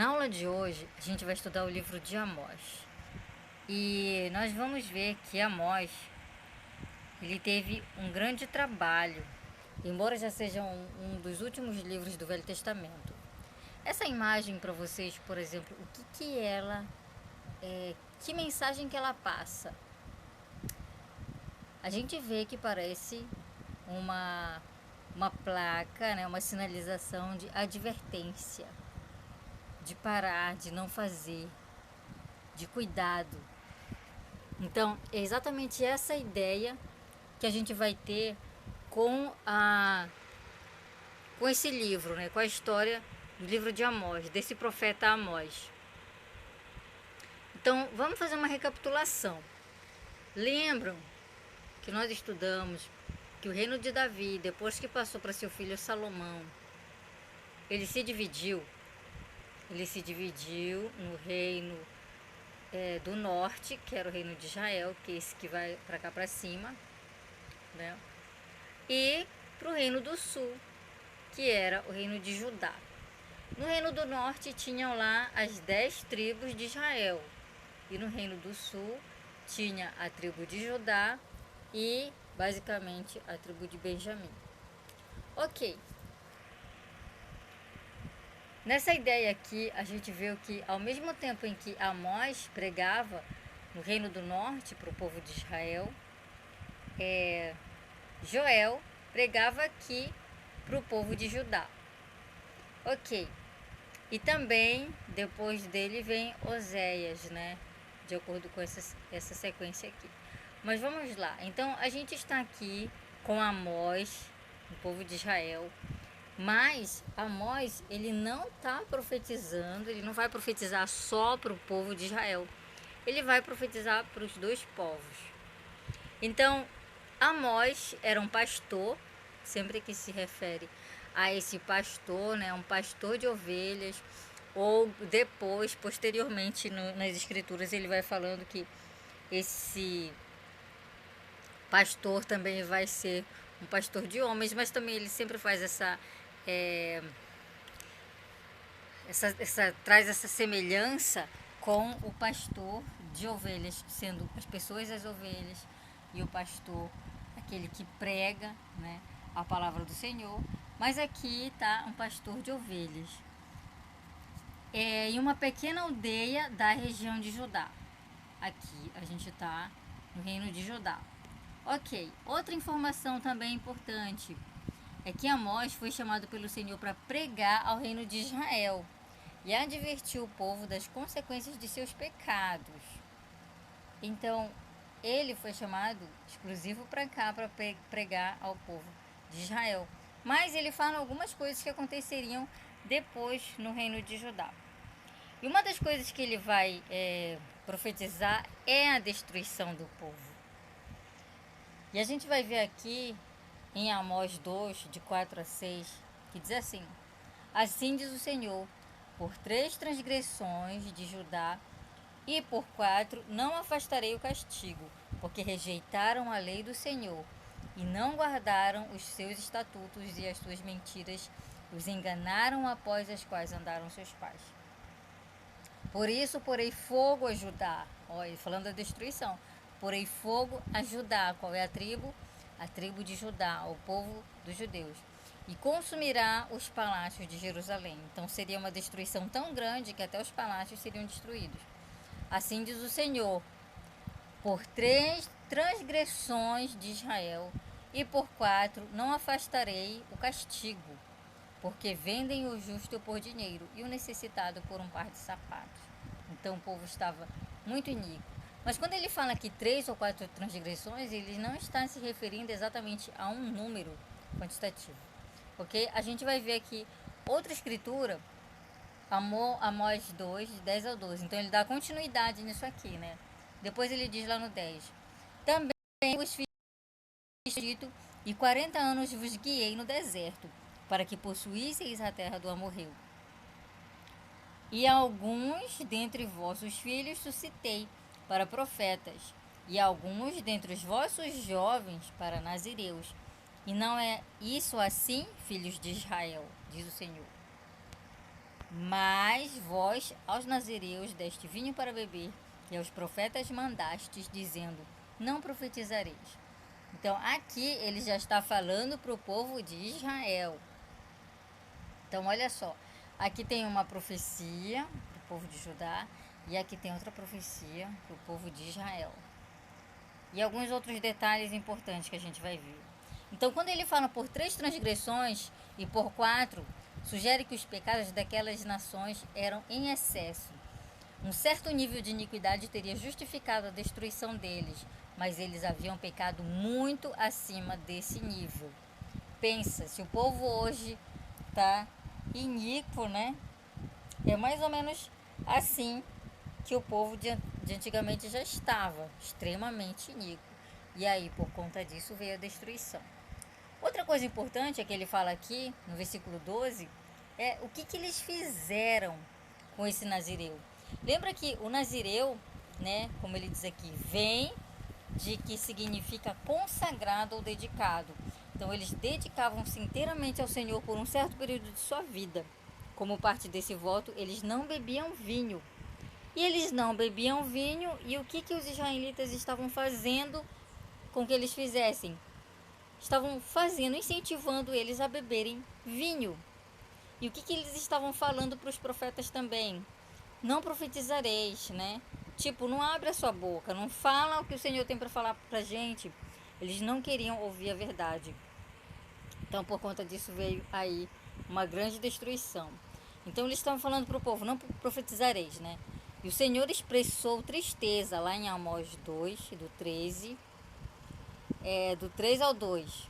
Na aula de hoje, a gente vai estudar o livro de Amós. E nós vamos ver que Amós, ele teve um grande trabalho, embora já seja um dos últimos livros do Velho Testamento. Essa imagem para vocês, por exemplo, o que ela, que mensagem que ela passa? A gente vê que parece uma placa, né, uma sinalização de advertência, de parar, de não fazer, de cuidado. Então, é exatamente essa ideia que a gente vai ter com com esse livro, né? Com a história do livro de Amós, desse profeta Amós. Então, vamos fazer uma recapitulação. Lembram que nós estudamos que o reino de Davi, depois que passou para seu filho Salomão, ele se dividiu. Ele se dividiu no reino do norte, que era o reino de Israel, que é esse que vai para cá para cima, né? E para o reino do sul, que era o reino de Judá. No reino do norte tinham lá as 10 tribos de Israel, e no reino do sul tinha a tribo de Judá e basicamente a tribo de Benjamim. Ok. Nessa ideia aqui, a gente vê que ao mesmo tempo em que Amós pregava no reino do norte para o povo de Israel, Joel pregava aqui para o povo de Judá. Ok. E também, depois dele, vem Oséias, né? De acordo com essa sequência aqui. Mas vamos lá. Então, a gente está aqui com Amós, o povo de Israel. Mas Amós, ele não está profetizando, ele não vai profetizar só para o povo de Israel. Ele vai profetizar para os dois povos. Então, Amós era um pastor, sempre que se refere a esse pastor, né, um pastor de ovelhas, ou depois, posteriormente, nas escrituras, ele vai falando que esse pastor também vai ser um pastor de homens, mas também ele sempre faz traz essa semelhança com o pastor de ovelhas, sendo as pessoas as ovelhas e o pastor aquele que prega, né, a palavra do Senhor. Mas aqui está um pastor de ovelhas em uma pequena aldeia da região de Judá. Aqui a gente está no reino de Judá. Ok, outra informação também importante é que Amós foi chamado pelo Senhor para pregar ao reino de Israel e advertir o povo das consequências de seus pecados. Então, ele foi chamado exclusivo para cá, para pregar ao povo de Israel. Mas ele fala algumas coisas que aconteceriam depois no reino de Judá. E uma das coisas que ele vai profetizar é a destruição do povo. E a gente vai ver aqui em Amós 2, de 4 a 6, que diz assim: Assim diz o Senhor, por 3 transgressões de Judá e por 4 não afastarei o castigo, porque rejeitaram a lei do Senhor e não guardaram os seus estatutos, e as suas mentiras os enganaram, após as quais andaram seus pais. Por isso porei fogo a Judá. Olha, falando da destruição. Porei fogo a Judá. Qual é a tribo? A tribo de Judá, o povo dos judeus. E consumirá os palácios de Jerusalém. Então seria uma destruição tão grande que até os palácios seriam destruídos. Assim diz o Senhor: por 3 transgressões de Israel e por 4 não afastarei o castigo, porque vendem o justo por dinheiro e o necessitado por um par de sapatos. Então o povo estava muito iníquo. Mas quando ele fala aqui 3 ou 4 transgressões, ele não está se referindo exatamente a um número quantitativo. Ok? A gente vai ver aqui outra escritura, Amós 2, de 10 ao 12. Então ele dá continuidade nisso aqui, né? Depois ele diz lá no 10: Também os filhos do Egito e 40 anos vos guiei no deserto, para que possuísseis a terra do amorreu. E alguns dentre vossos filhos suscitei para profetas, e alguns dentre os vossos jovens para nazireus. E não é isso assim, filhos de Israel, diz o Senhor. Mas vós, aos nazireus, deste vinho para beber, e aos profetas mandastes, dizendo, não profetizareis. Então, aqui ele já está falando para o povo de Israel. Então, olha só. Aqui tem uma profecia para o povo de Judá, e aqui tem outra profecia para o povo de Israel. E alguns outros detalhes importantes que a gente vai ver. Então, quando ele fala por 3 transgressões e por 4, sugere que os pecados daquelas nações eram em excesso. Um certo nível de iniquidade teria justificado a destruição deles, mas eles haviam pecado muito acima desse nível. Pensa, se o povo hoje está iníquo, né? É mais ou menos assim que o povo de antigamente já estava, extremamente iníquo. E aí, por conta disso, veio a destruição. Outra coisa importante é que ele fala aqui, no versículo 12, é o que eles fizeram com esse nazireu. Lembra que o nazireu, né, como ele diz aqui, vem de que significa consagrado ou dedicado. Então, eles dedicavam-se inteiramente ao Senhor por um certo período de sua vida. Como parte desse voto, eles não bebiam vinho. E eles não bebiam vinho, e o que os israelitas estavam fazendo com que eles fizessem? Estavam fazendo, incentivando eles a beberem vinho. E o que eles estavam falando para os profetas também? Não profetizareis, né? Tipo, não abre a sua boca, não fala o que o Senhor tem para falar para a gente. Eles não queriam ouvir a verdade. Então, por conta disso, veio aí uma grande destruição. Então, eles estavam falando para o povo, não profetizareis, né? E o Senhor expressou tristeza lá em Amós 2, do 13, do 3 ao 2.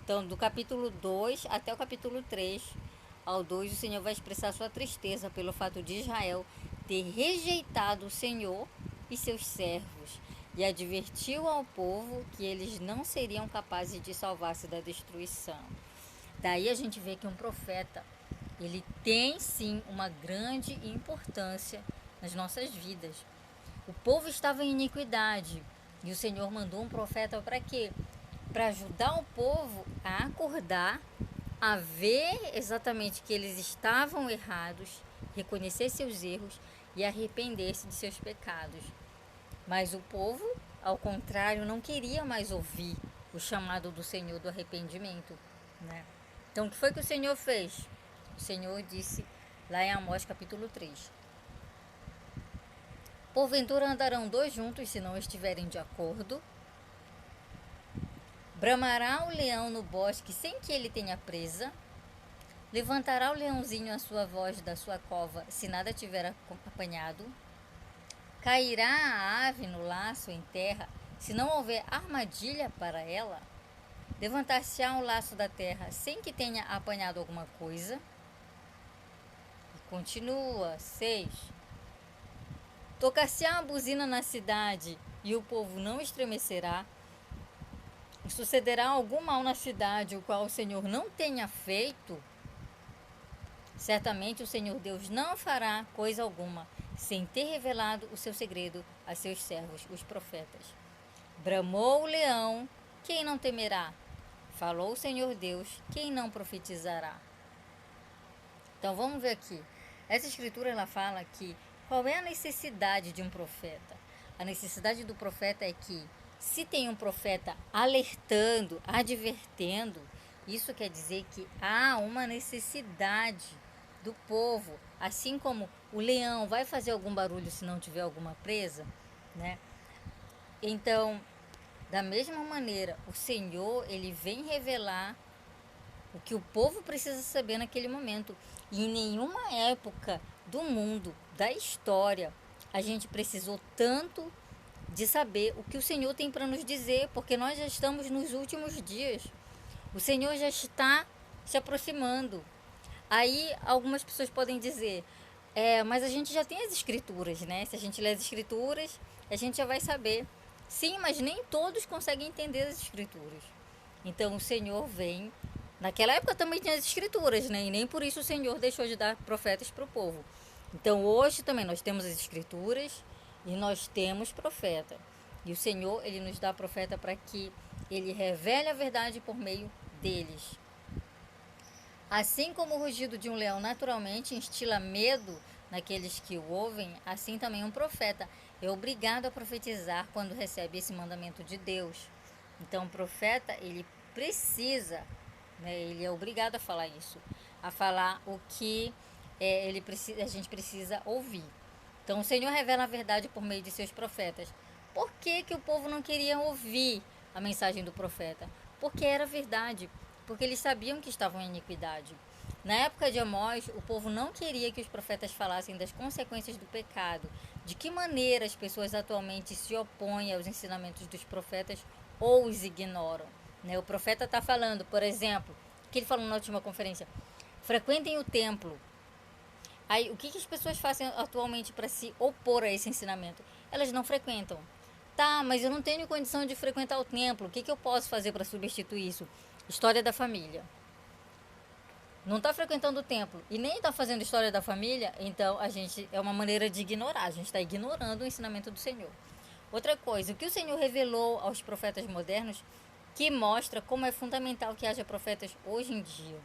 Então, do capítulo 2 até o capítulo 3 ao 2, o Senhor vai expressar sua tristeza pelo fato de Israel ter rejeitado o Senhor e seus servos, e advertiu ao povo que eles não seriam capazes de salvar-se da destruição. Daí a gente vê que um profeta, ele tem sim uma grande importância nas nossas vidas. O povo estava em iniquidade, e o Senhor mandou um profeta para quê? Para ajudar o povo a acordar, a ver exatamente que eles estavam errados, reconhecer seus erros e arrepender-se de seus pecados. Mas o povo, ao contrário, não queria mais ouvir o chamado do Senhor do arrependimento, né? Então, o que foi que o Senhor fez? O Senhor disse lá em Amós capítulo 3: porventura andarão 2 juntos se não estiverem de acordo? Bramará o leão no bosque sem que ele tenha presa? Levantará o leãozinho a sua voz da sua cova se nada tiver apanhado? Cairá a ave no laço em terra se não houver armadilha para ela? Levantar-se-á o laço da terra sem que tenha apanhado alguma coisa? E continua, 6. Tocar-se-á a buzina na cidade e o povo não estremecerá? Sucederá algum mal na cidade, o qual o Senhor não tenha feito? Certamente o Senhor Deus não fará coisa alguma, sem ter revelado o seu segredo a seus servos, os profetas. Bramou o leão, quem não temerá? Falou o Senhor Deus, quem não profetizará? Então vamos ver aqui. Essa escritura ela fala que qual é a necessidade de um profeta? A necessidade do profeta é que se tem um profeta alertando, advertendo, isso quer dizer que há uma necessidade do povo. Assim como o leão vai fazer algum barulho se não tiver alguma presa, né? Então, da mesma maneira, o Senhor, ele vem revelar o que o povo precisa saber naquele momento. E em nenhuma época do mundo, da história, a gente precisou tanto de saber o que o Senhor tem para nos dizer, porque nós já estamos nos últimos dias. O Senhor já está se aproximando. Aí algumas pessoas podem dizer, mas a gente já tem as escrituras, né? Se a gente ler as escrituras, a gente já vai saber. Sim, mas nem todos conseguem entender as escrituras. Então o Senhor vem. Naquela época também tinha as escrituras, né? E nem por isso o Senhor deixou de dar profetas para o povo. Então hoje também nós temos as escrituras e nós temos profeta. E o Senhor, ele nos dá profeta para que ele revele a verdade por meio deles. Assim como o rugido de um leão naturalmente instila medo naqueles que o ouvem, assim também um profeta é obrigado a profetizar quando recebe esse mandamento de Deus. Então, o profeta, ele precisa, né, ele é obrigado a falar isso, a falar o que a gente precisa ouvir. Então, o Senhor revela a verdade por meio de seus profetas. Por que, que o povo não queria ouvir a mensagem do profeta? Porque era verdade, porque eles sabiam que estavam em iniquidade. Na época de Amós, o povo não queria que os profetas falassem das consequências do pecado, de que maneira as pessoas atualmente se opõem aos ensinamentos dos profetas ou os ignoram. Né? O profeta está falando, por exemplo, o que ele falou na última conferência? Frequentem o templo. Aí, o que as pessoas fazem atualmente para se opor a esse ensinamento? Elas não frequentam. Tá, mas eu não tenho condição de frequentar o templo. O que eu posso fazer para substituir isso? História da família. Não está frequentando o templo e nem está fazendo história da família, então a gente é uma maneira de ignorar. A gente está ignorando o ensinamento do Senhor. Outra coisa, o que o Senhor revelou aos profetas modernos, que mostra como é fundamental que haja profetas hoje em dia.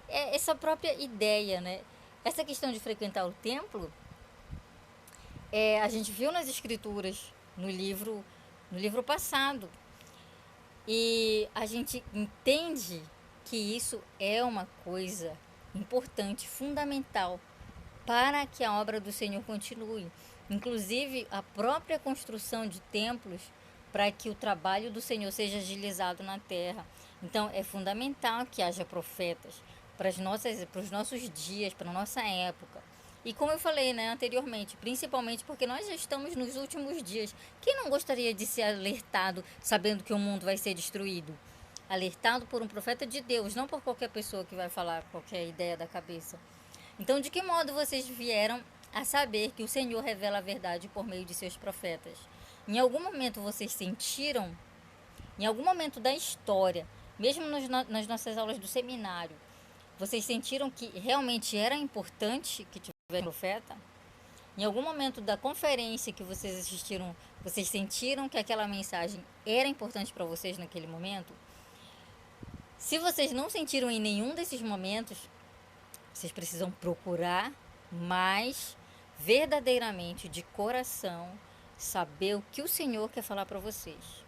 É essa própria ideia, né? Essa questão de frequentar o templo, a gente viu nas escrituras, no livro passado. E a gente entende que isso é uma coisa importante, fundamental, para que a obra do Senhor continue. Inclusive, a própria construção de templos para que o trabalho do Senhor seja agilizado na terra. Então, é fundamental que haja profetas para os nossos dias, para a nossa época. E como eu falei, né, anteriormente, principalmente porque nós já estamos nos últimos dias. Quem não gostaria de ser alertado sabendo que o mundo vai ser destruído? Alertado por um profeta de Deus, não por qualquer pessoa que vai falar qualquer ideia da cabeça. Então, de que modo vocês vieram a saber que o Senhor revela a verdade por meio de seus profetas? Em algum momento vocês sentiram, em algum momento da história, mesmo nas nossas aulas do seminário, vocês sentiram que realmente era importante que tivesse um profeta? Em algum momento da conferência que vocês assistiram, vocês sentiram que aquela mensagem era importante para vocês naquele momento? Se vocês não sentiram em nenhum desses momentos, vocês precisam procurar mais verdadeiramente de coração saber o que o Senhor quer falar para vocês,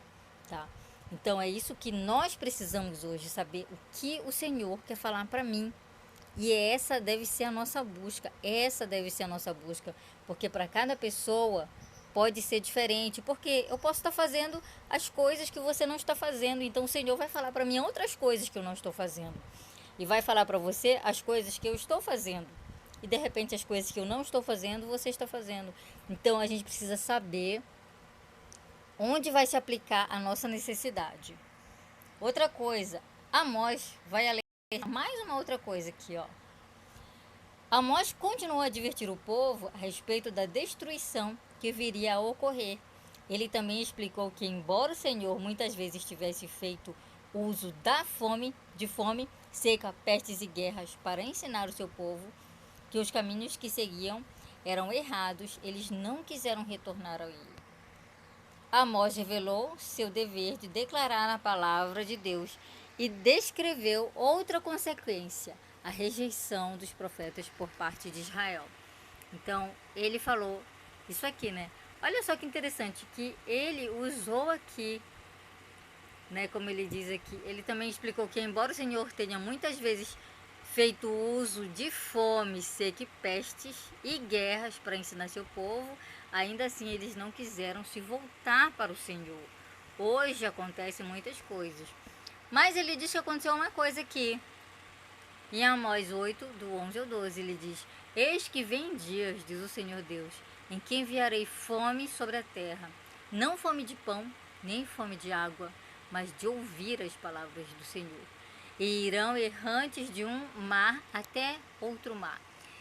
tá? Então é isso que nós precisamos hoje, saber o que o Senhor quer falar para mim. E essa deve ser a nossa busca, porque para cada pessoa pode ser diferente, porque eu posso estar fazendo as coisas que você não está fazendo, então o Senhor vai falar para mim outras coisas que eu não estou fazendo, e vai falar para você as coisas que eu estou fazendo, e de repente as coisas que eu não estou fazendo, você está fazendo. Então a gente precisa saber onde vai se aplicar a nossa necessidade. Outra coisa, Amós vai alertar mais uma outra coisa aqui, ó. Amós continuou a advertir o povo a respeito da destruição que viria a ocorrer. Ele também explicou que, embora o Senhor muitas vezes tivesse feito uso de fome, seca, pestes e guerras para ensinar o seu povo que os caminhos que seguiam eram errados, eles não quiseram retornar a ele. Amós revelou seu dever de declarar a palavra de Deus e descreveu outra consequência, a rejeição dos profetas por parte de Israel. Então, ele falou isso aqui, né? Olha só que interessante, que ele usou aqui, né? Como ele diz aqui, ele também explicou que, embora o Senhor tenha muitas vezes feito uso de fome, seca e pestes e guerras para ensinar seu povo, ainda assim eles não quiseram se voltar para o Senhor. Hoje acontecem muitas coisas. Mas ele diz que aconteceu uma coisa aqui. Em Amós 8, do 11 ao 12, ele diz: Eis que vem dias, diz o Senhor Deus, em que enviarei fome sobre a terra, não fome de pão, nem fome de água, mas de ouvir as palavras do Senhor. E irão errantes de um mar até outro mar,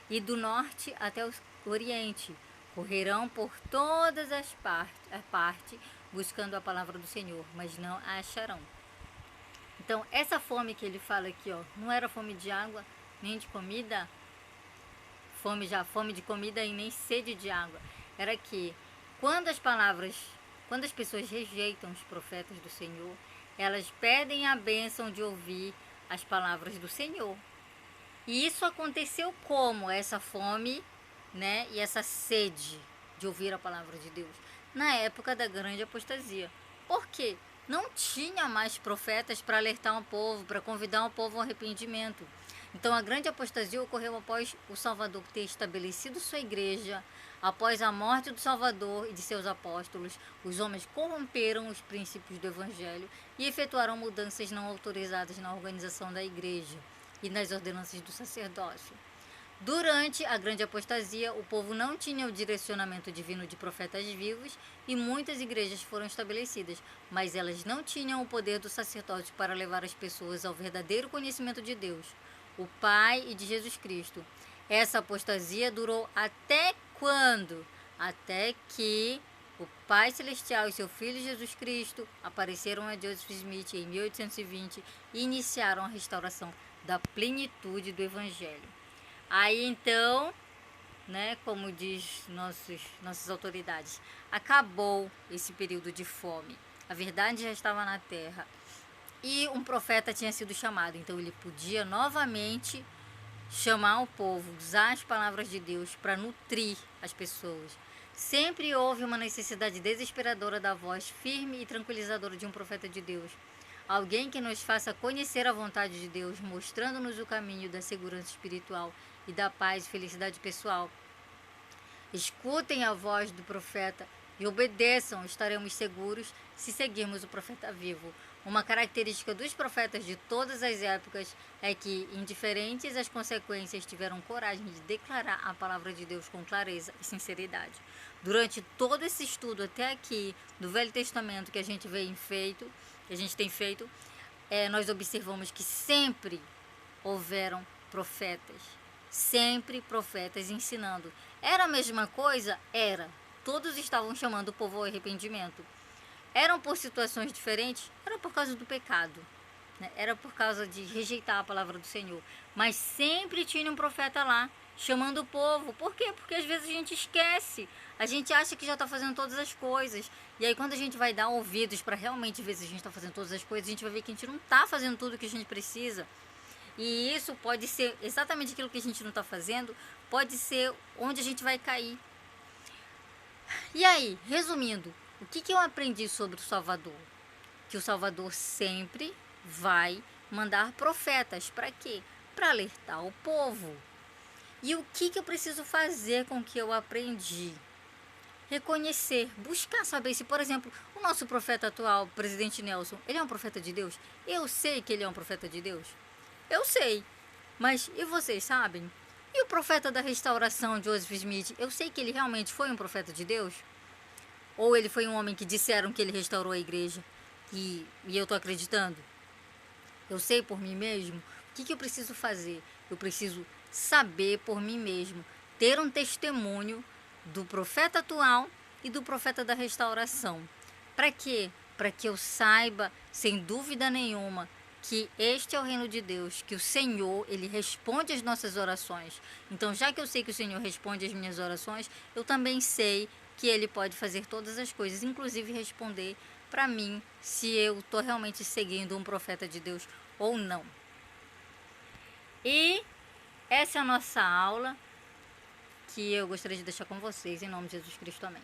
e do norte até o oriente, correrão por todas as partes, buscando a palavra do Senhor, mas não a acharão. Então, essa fome que ele fala aqui, ó, não era fome de água, nem de comida, fome de comida e nem sede de água. Era que, quando as pessoas rejeitam os profetas do Senhor, elas pedem a bênção de ouvir as palavras do Senhor. E isso aconteceu como? Essa fome, né? E essa sede de ouvir a palavra de Deus. Na época da grande apostasia. Por quê? Não tinha mais profetas para alertar o povo, para convidar o povo ao arrependimento. Então a grande apostasia ocorreu após o Salvador ter estabelecido sua igreja. Após a morte do Salvador e de seus apóstolos, os homens corromperam os princípios do Evangelho e efetuaram mudanças não autorizadas na organização da igreja e nas ordenanças do sacerdócio. Durante a grande apostasia, o povo não tinha o direcionamento divino de profetas vivos e muitas igrejas foram estabelecidas, mas elas não tinham o poder do sacerdócio para levar as pessoas ao verdadeiro conhecimento de Deus, o Pai e de Jesus Cristo. Essa apostasia durou até quando? Até que o Pai Celestial e seu Filho Jesus Cristo apareceram a Joseph Smith em 1820 e iniciaram a restauração da plenitude do Evangelho. Aí então, né, como diz nossas autoridades, acabou esse período de fome. A verdade já estava na terra e um profeta tinha sido chamado, então ele podia novamente chamar o povo, usar as palavras de Deus para nutrir as pessoas. Sempre houve uma necessidade desesperadora da voz firme e tranquilizadora de um profeta de Deus. Alguém que nos faça conhecer a vontade de Deus, mostrando-nos o caminho da segurança espiritual e da paz e felicidade pessoal. Escutem a voz do profeta e obedeçam, estaremos seguros se seguirmos o profeta vivo. Uma característica dos profetas de todas as épocas é que, indiferentes às consequências, tiveram coragem de declarar a palavra de Deus com clareza e sinceridade. Durante todo esse estudo até aqui do Velho Testamento que a gente tem feito, nós observamos que sempre houveram profetas. Sempre profetas ensinando. Era a mesma coisa? Era. Todos estavam chamando o povo ao arrependimento. Eram por situações diferentes? Era por causa do pecado, né? Era por causa de rejeitar a palavra do Senhor. Mas sempre tinha um profeta lá, chamando o povo. Por quê? Porque às vezes a gente esquece. A gente acha que já está fazendo todas as coisas. E aí quando a gente vai dar ouvidos para realmente ver se a gente está fazendo todas as coisas, a gente vai ver que a gente não está fazendo tudo o que a gente precisa. E isso pode ser exatamente aquilo que a gente não está fazendo, pode ser onde a gente vai cair. E aí, resumindo, o que eu aprendi sobre o Salvador? Que o Salvador sempre vai mandar profetas. Para quê? Para alertar o povo. E o que eu preciso fazer com o que eu aprendi? Reconhecer, buscar saber se, por exemplo, o nosso profeta atual, o presidente Nelson, ele é um profeta de Deus? Eu sei que ele é um profeta de Deus. Eu sei, mas e vocês sabem? E o profeta da restauração, Joseph Smith, eu sei que ele realmente foi um profeta de Deus? Ou ele foi um homem que disseram que ele restaurou a igreja e eu estou acreditando? Eu sei por mim mesmo? O que eu preciso fazer? Eu preciso saber por mim mesmo, ter um testemunho do profeta atual e do profeta da restauração. Para quê? Para que eu saiba, sem dúvida nenhuma, que este é o reino de Deus, que o Senhor, ele responde às nossas orações. Então, já que eu sei que o Senhor responde às minhas orações, eu também sei que ele pode fazer todas as coisas, inclusive responder para mim se eu estou realmente seguindo um profeta de Deus ou não. E essa é a nossa aula que eu gostaria de deixar com vocês, em nome de Jesus Cristo, amém.